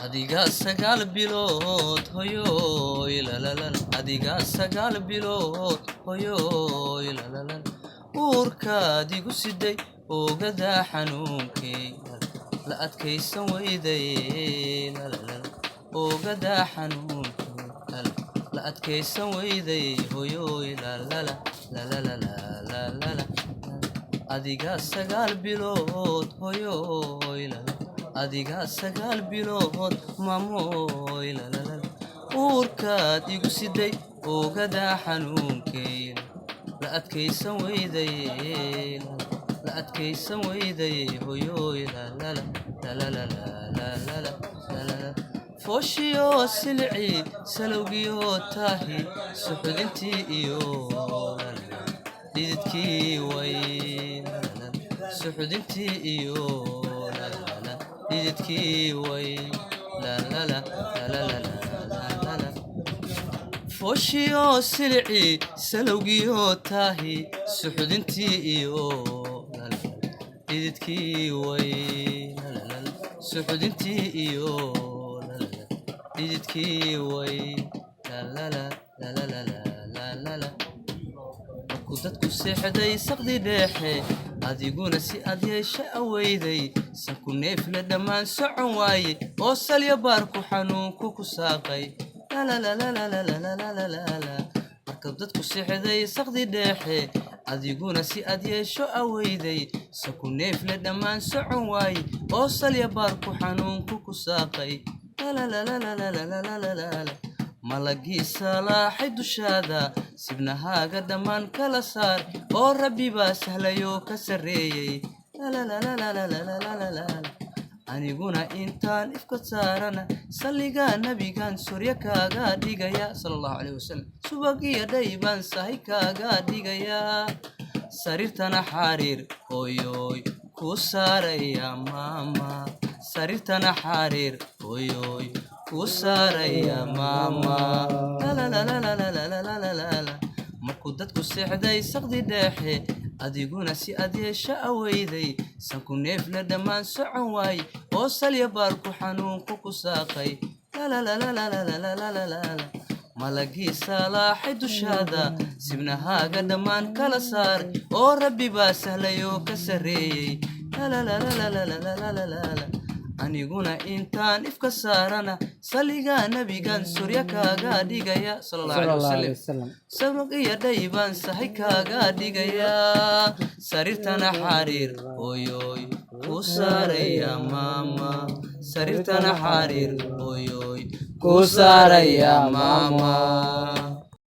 adiga sagaal bilood hoyoy lalalal adiga sagaal bilood hoyoy lalalal uurkaad igu siday oogada xanuunkay la adkaysan weyday lalalal oogada xanuunkay la adkaysan weyday hoyoy lalala lalala lalala adiga sagaal bilood hoyoy lalala adiga sagaal bilood mamoy lalala uurkaad igu siday oogada xanuunkay la adkaysan weyday la adkaysan weyday hoyoy lalala lalala lalala lalala fooshiyo silci salowgiyo tahi suxudintii iyo dhididkii way suxudintii iyo dhididkii way lalala lalala lalala fooshiyo silci salowgiyo tahi suxudintii iyo dhididkii way lalala suxudintii iyo dhididkii way lalala lalala lalala ku dadku seexday saqdi dhexe adiguna si aad yeesha aweyday sanku neefle dhammaan socon waaye oo salya baarku xanuunku ku saaqay marka dadku seexday saqdi dhexe adiguna si aad yeesho aweyday sanku neefle dhammaan socon waaye oo salya baarku xanuunku ku saaqay malagii salaaxay dushaada sibnahaaga dhammaan kala saar oo rabbi baa sahlayoo ka sarreeyey aniguna intaan ifka saarana salligaa nabigan surya kaaga dhigaya sallallahu alayhi wasallam subag iyo dhay baan sahay kaaga dhigayaa sariirtana xariir hooyoy ku saaraya maama sariirtana xariir hooyoy ku saaraya maama markuu dadku seexday saqdi dhexe adiguna si aad yeesha aweyday sanku neefle dhammaan socon waaye oo salya baarku xanuunku ku saaqay malagii salaaxay dushaada sibnahaaga dhammaan kala saar oo rabbi baa sahlayoo ka sarreeyey aniguna intaan ifka saarana salligaa nabigan surya kaaga dhigaya sallallahu alayhi wasallam sabag iyo dhay baan sahay kaaga dhigayaa sariirtana xariir hooyoy ku saaraya maama sariirtana xariir hooyoy ku saaraya maama